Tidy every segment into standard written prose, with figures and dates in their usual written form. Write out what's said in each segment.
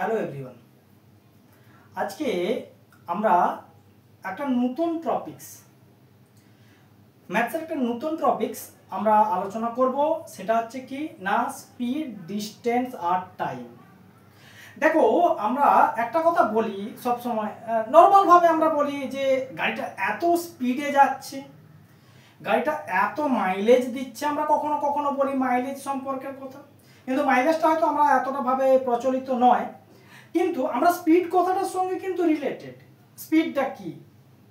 Hello everyone, আজকে আমরা একটা নতুন টপিকস ম্যাথসের একটা নতুন টপিকস আমরা আলোচনা করব। সেটা হচ্ছে কি না, স্পিড, ডিস্টেন্স আর টাইম। দেখো, আমরা একটা কথা বলি সব সময়, নর্মালভাবে আমরা বলি যে গাড়িটা এত স্পিডে যাচ্ছে, গাড়িটা এত মাইলেজ দিচ্ছে। আমরা কখনো কখনো বলি মাইলেজ সম্পর্কের কথা, কিন্তু মাইলেজটা হয়তো আমরা এতটা ভাবে প্রচলিত নয়। কিন্তু আমরা স্পিড কথাটার সঙ্গে কিন্তু রিলেটেড।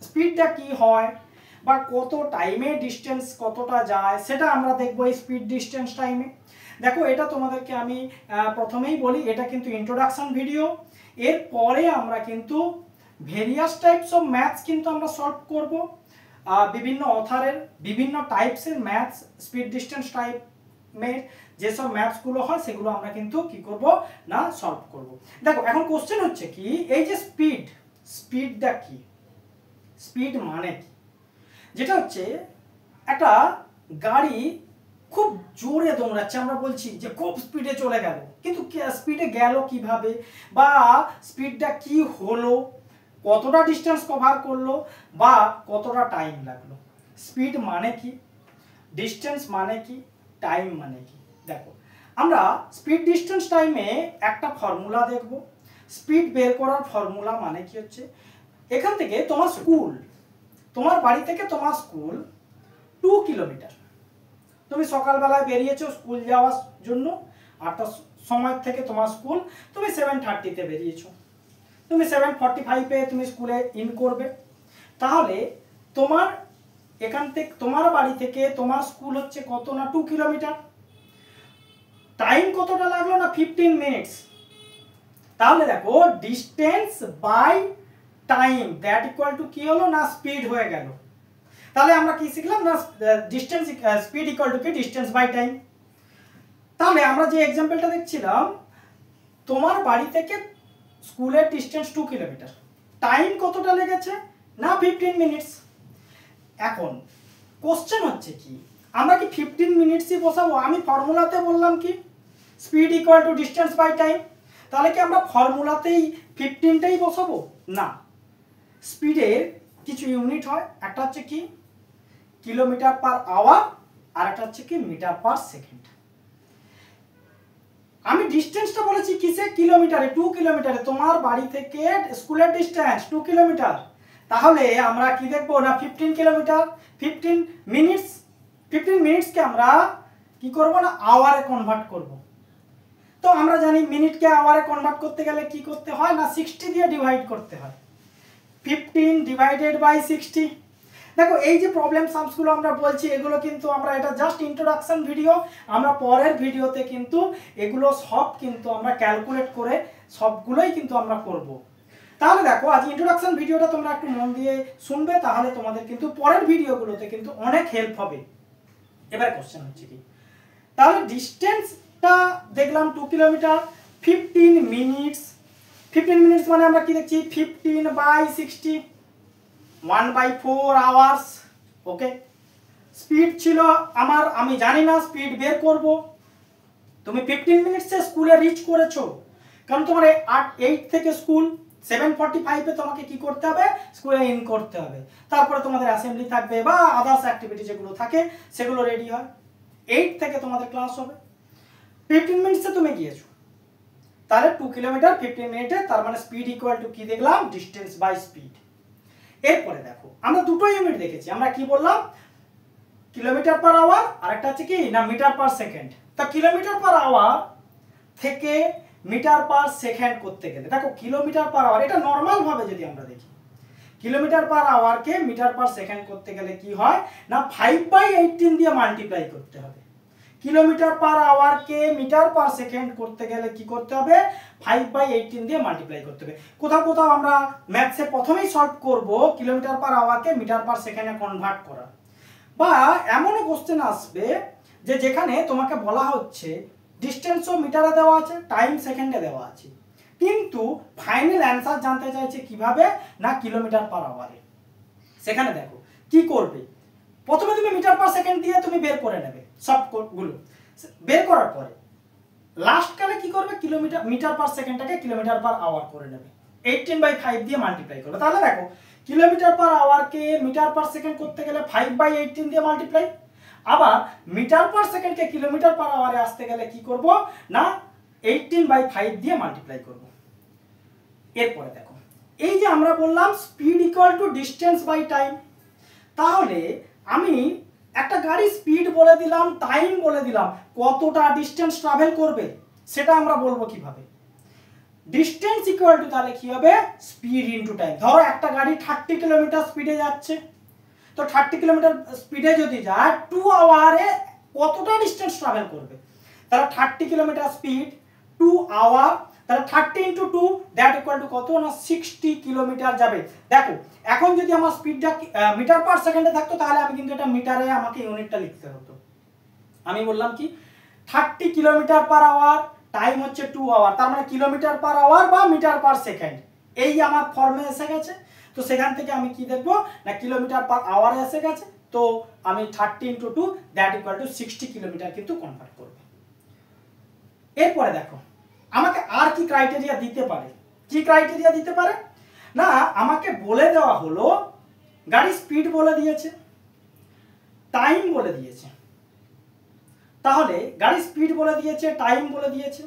স্পিডটা কি হয় বা কত টাইমে ডিস্টেন্স কতটা যায় সেটা আমরা দেখবো এই স্পিড, ডিস্টেন্স, টাইমে। দেখো, এটা তোমাদেরকে আমি প্রথমেই বলি, এটা কিন্তু ইন্ট্রোডাকশন ভিডিও। এরপরে আমরা কিন্তু ভেরিয়াস টাইপস অফ ম্যাথস কিন্তু আমরা সলভ করব। বিভিন্ন অথারের বিভিন্ন টাইপসের ম্যাথস, স্পিড, ডিস্টেন্স, টাইমের যেসব ম্যাথসগুলো হয় সেগুলো আমরা কিন্তু কি করব না সলভ করব। দেখো, এখন কোশ্চেন হচ্ছে কি, এই যে স্পিডটা কি, স্পিড মানে কি? যেটা হচ্ছে একটা গাড়ি খুব জোরে দৌড়াচ্ছে, আমরা বলছি যে খুব স্পিডে চলে গেল, কিন্তু স্পিডে গেল কিভাবে, বা স্পিডটা কি হলো, কতটা ডিস্টেন্স কভার করলো, বা কতটা টাইম লাগলো। স্পিড মানে কি, ডিস্টেন্স মানে কি, টাইম মানে কি? দেখো, আমরা স্পিড, ডিস্টেন্স, টাইমে একটা ফর্মুলা দেখব। স্পিড বের করার ফর্মুলা মানে কি হচ্ছে, এখান থেকে তোমার বাড়ি থেকে তোমার স্কুল 2 কিলোমিটার। তুমি সকালবেলায় বেরিয়েছো স্কুল যাওয়ার জন্য, 8টার সময় থেকে তোমার স্কুল, তুমি 7:30-তে বেরিয়েছো, তুমি 7:45-এ তুমি স্কুলে ইন করবে। তাহলে তোমার এখান থেকে তোমার বাড়ি থেকে তোমার স্কুল হচ্ছে কত না 2 কিলোমিটার। টাইম কতটা লাগলো না 15 মিনিটস। তাহলে দেখো, distance by time that equal to কি হলো না স্পিড হয়ে গেল। তাহলে আমরা কি শিখলাম না, ডিস্টেন্স স্পিড ইকুয়াল টু কি ডিস্টেন্স বাই টাইম। তাহলে আমরা যে এক্সাম্পলটা দেখছিলাম, তোমার বাড়ি থেকে স্কুলের ডিস্টেন্স 2 কিলোমিটার, টাইম কতটা লেগেছে না 15 মিনিটস। এখন কোশ্চেন হচ্ছে কি, আমরা কি 15 মিনিটসই বসাবো? আমি ফর্মুলাতে বললাম কি speed equal to distance by time, তাহলে কি আমরা ফর্মুলাতেই 15টাই বসাবো? না, স্পিডের কিছু ইউনিট হয়, একটা হচ্ছে কি কিলোমিটার পার আওয়ার, আর একটা হচ্ছে কি মিটার পার সেকেন্ড। আমি ডিস্টেন্সটা বলেছি কিসে, কিলোমিটারে, 2 কিলোমিটারে। তোমার বাড়ি থেকে স্কুলের ডিস্টেন্স 2 কিলোমিটার। তাহলে আমরা কি দেখবো না 15 কিলোমিটার, 15 মিনিটসকে আমরা কি করব না আওয়ারে কনভার্ট করব। তো আমরা জানি মিনিটকে আওয়ারে কনভার্ট করতে গেলে কি করতে হয় না 60 দিয়ে ডিভাইড করতে হয়। 15 ডিভাইডেড বাই 60। দেখো, এই যে প্রবলেম সামসগুলো আমরা বলছি, এগুলো কিন্তু আমরা, এটা জাস্ট ইন্ট্রোডাকশন ভিডিও। আমরা পরের ভিডিওতে কিন্তু এগুলো সব কিন্তু আমরা ক্যালকুলেট করে সবগুলোই কিন্তু আমরা করব। তাহলে দেখো, আজ ইন্ট্রোডাকশন ভিডিওটা তোমরা একটু মন দিয়ে শুনবে, তাহলে তোমাদের কিন্তু পরের ভিডিওগুলোতে কিন্তু অনেক হেল্প হবে। এবার কোশ্চেন হচ্ছে কি, তাহলে ডিস্টেন্সটা দেখলাম 2 কিলোমিটার, 15 মিনিটস। 15 মিনিটস মানে আমরা কি দেখছি 15 বাই 60, 1/4 আওয়ার্স। ওকে, স্পিড ছিল আমার, আমি জানি না স্পিড বের করব। তুমি 15 মিনিটসে স্কুলে রিচ করেছো, কারণ তোমার 8 থেকে স্কুল, 7:45-এ তোমাকে কি করতে হবে, স্কুলে ইন করতে হবে। তারপরে তোমাদের অ্যাসেম্বলি থাকবে বা আদার্স অ্যাক্টিভিটি যেগুলো থাকে সেগুলো রেডি হয়। 8 থেকে তোমাদের ক্লাস হবে, 15 মিনিটসে তুমি গিয়েছো। তাহলে 2 কিলোমিটার 15 মিনিটে, তার মানে স্পিড ইকুয়াল টু কি দেখলাম, ডিস্টেন্স বাই স্পিড। এরপরে দেখো, আমরা দুটো ইউনিট দেখেছি। আমরা কি বললাম, কিলোমিটার পার আওয়ার, আর একটা হচ্ছে কি না মিটার পার সেকেন্ড। তা কিলোমিটার পার আওয়ার থেকে মিটার পার সেকেন্ড করতে গেলে, দেখো কিলোমিটার পার আওয়ার, এটা নর্মাল ভাবে যদি আমরা দেখি, কিলোমিটার পার আওয়ারকে মিটার পার সেকেন্ড করতে গেলে কি হয় না 5/18 দিয়ে মাল্টিপ্লাই করতে হবে। কিলোমিটার পার আওয়ারকে মিটার পার সেকেন্ড করতে গেলে কি করতে হবে, 5/18 দিয়ে মাল্টিপ্লাই করতে হবে। কোথাও কোথাও আমরা ম্যাথসে প্রথমেই সলভ করব কিলোমিটার পার আওয়ারকে মিটার পার সেকেন্ডে কনভার্ট করা। বা এমনও কোশ্চেন আসবে যে যেখানে তোমাকে বলা হচ্ছে ডিস্টেন্সও মিটারে দেওয়া আছে, টাইম সেকেন্ডে দেওয়া আছে, কিন্তু ফাইনাল অ্যান্সার জানতে চাইছে কিভাবে না কিলোমিটার পার আওয়ারে। সেখানে দেখো কি করবে, প্রথমে তুমি মিটার পার সেকেন্ড দিয়ে তুমি বের করে নেবে সবগুলো। বের করার পরে লাস্ট কালে কি করবে, কিলোমিটার মিটার পার সেকেন্ডটাকে কিলোমিটার পার আওয়ার করে নেবে, 18/5 দিয়ে মাল্টিপ্লাই করবে। তাহলে দেখো কিলোমিটার পার আওয়ারকে মিটার পার সেকেন্ড করতে গেলে 5/18 দিয়ে মাল্টিপ্লাই, আবার মিটার পার সেকেন্ডকে কিলোমিটার পার আওয়ারে আসতে গেলে কি করব না 18/5 দিয়ে মাল্টিপ্লাই করব। এরপরে দেখো এই যে আমরা বললাম speed equal to distance by time, তাহলে আমি একটা গাড়ির স্পিড বলে দিলাম, টাইম বলে দিলাম, কতটা ডিস্টেন্স ট্রাভেল করবে সেটা আমরা বলবো কিভাবে। ডিস্টেন্স ইকুয়াল টু তাহলে কি হবে, স্পিড ইনটু টাইম। ধরো একটা গাড়ি 30 কিলোমিটার স্পিডে যাচ্ছে, তো 30 কিলোমিটার স্পিডে যদি যায় 2 আওয়ারে কতটা ডিস্টেন্স ট্রাভেল করবে, তাহলে 30 কিলোমিটার স্পিড 2 আওয়ার, তাহলে 30 ইনটু 2 দ্যাট ইকুয়াল টু কত না 60 কিলোমিটার যাবে। দেখো এখন যদি আমার স্পিডটা মিটার পার সেকেন্ডে থাকতো তাহলে আমি কিন্তু এটা মিটারে আমাকে ইউনিটটা লিখতে হতো। আমি বললাম কি 30 কিলোমিটার পার আওয়ার, টাইম হচ্ছে 2 আওয়ার, তার মানে কিলোমিটার পার আওয়ার বা মিটার পার সেকেন্ড, এই আমার ফর্মে এসে গেছে। তো সেখান থেকে আমি কি দেখবো না কিলোমিটার পার আওয়ারে এসে গেছে, তো আমি 30 into 2 that equal two 60 kilometre কিন্তু কনভার্ট করব। এরপরে দেখো আমাকে আর কি ক্রাইটেরিয়া দিতে পারে, কি ক্রাইটেরিয়া দিতে পারে না, আমাকে বলে দেওয়া হলো গাড়ি স্পিড বলে দিয়েছে, টাইম বলে দিয়েছে, তাহলে গাড়ি স্পিড বলে দিয়েছে, টাইম বলে দিয়েছে,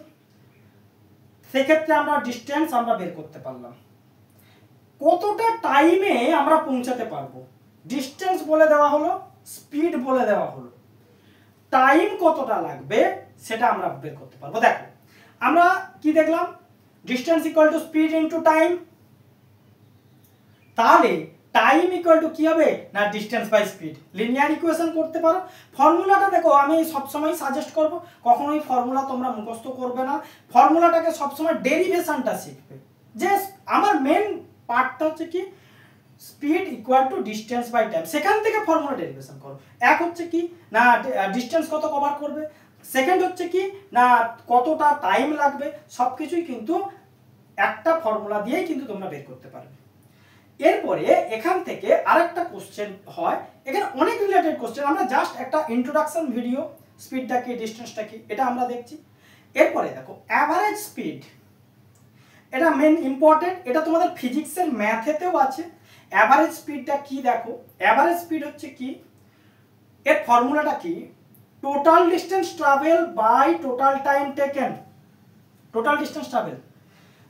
সেক্ষেত্রে আমরা ডিস্টেন্স আমরা বের করতে পারলাম, কতটা টাইমে আমরা পৌঁছাতে পারবো। ডিস্টেন্স বলে দেওয়া হলো, স্পিড বলে দেওয়া হলো, টাইম কতটা লাগবে সেটা আমরা বের করতে পারবো। দেখো আমরা কি দেখলাম, distance equal to speed into time, তাহলে টাইম ইকুয়াল টু কি হবে না distance by speed. Linear equation করতে পারো। ফর্মুলাটা দেখো আমি সবসময় সাজেস্ট করব কখনোই ফর্মুলা তোমরা মুখস্থ করবে না, ফর্মুলাটাকে সবসময় ডেরিভেশনটা শিখবে। যে আমার মেন পার্টটা হচ্ছে কি speed equal to distance by time, সেখান থেকে ফর্মুলা ডেরিভেশন করো। এক হচ্ছে কি না ডিস্টেন্স কত কভার করবে, সেকেন্ড হচ্ছে কি না কতটা টাইম লাগবে, সবকিছুই কিন্তু একটা ফর্মুলা দিয়েই কিন্তু তোমরা বের করতে পারবে। এরপরে এখান থেকে আরেকটা কোশ্চেন হয়, এখানে অনেক রিলেটেড কোশ্চেন, আমরা জাস্ট একটা ইন্ট্রোডাকশন ভিডিও, স্পিডটা কি ডিস্টেন্সটা কি এটা আমরা দেখছি। এরপরে দেখো অ্যাভারেজ স্পিড, এটা মেন ইম্পর্টেন্ট, এটা তোমাদের ফিজিক্সের ম্যাথেতেও আছে। অ্যাভারেজ স্পিডটা কি দেখো, অ্যাভারেজ স্পিড হচ্ছে কি, এর ফর্মুলাটা কি, total distance travel by total time taken. Total distance travel,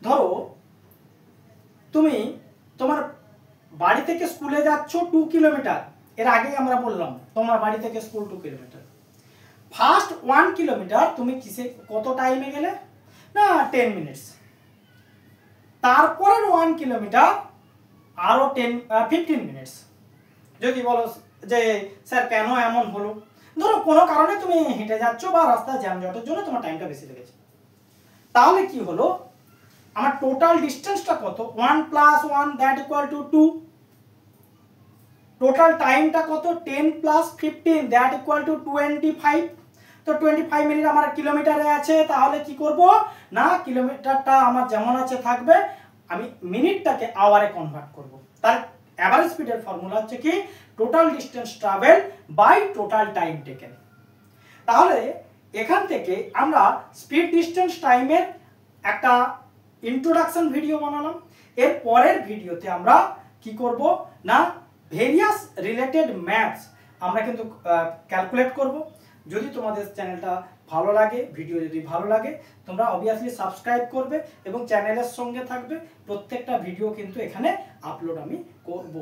ধরো তুমি তোমার বাড়ি থেকে স্কুলে যাচ্ছ 2 কিলোমিটার, এর আগেই আমরা বললাম তোমার বাড়ি থেকে স্কুল 2 কিলোমিটার, ফার্স্ট 1 কিলোমিটার তুমি কিসে কত টাইমে গেলে না 10 মিনিটস, তারপরের 1 কিলোমিটার আরো 15 মিনিটস। যদি বলো যে স্যার কেন এমন হলো, ধরো কোনো কারণে তুমি হেঁটে যাচ্ছ বা রাস্তায় জ্যামজটের জন্য তোমার টাইমটা বেশি লেগেছে, তাহলে কি হলো আমার টোটাল ডিস্টেন্সটা কত 1 + 1 দ্যাট ইকুয়াল টু 2, টোটাল টাইমটা কত 10 + 15 দ্যাট ইকুয়াল টু 25। তো 25 মিনিট আমার কিলোমিটারে আছে, তাহলে কি করব না কিলোমিটারটা আমার যেমন আছে থাকবে, আমি মিনিটটাকে আওয়ারে কনভার্ট করব। তার অ্যাভারেজ স্পিডের ফর্মুলা হচ্ছে কি total distance travel by total time taken. তাহলে এখান থেকে আমরা স্পিড ডিস্টেন্স টাইমের একটা ইন্ট্রোডাকশন ভিডিও বানালাম। এর পরের ভিডিওতে আমরা কি করব না ভেরিয়াস রিলেটেড ম্যাথস আমরা কিন্তু ক্যালকুলেট করব। যদি তোমাদের চ্যানেলটা ভালো লাগে, ভিডিও যদি ভালো লাগে, তোমরা অবভিয়াসলি সাবস্ক্রাইব করবে এবং চ্যানেলের সঙ্গে থাকবে। প্রত্যেকটা ভিডিও কিন্তু এখানে আপলোড আমি করব।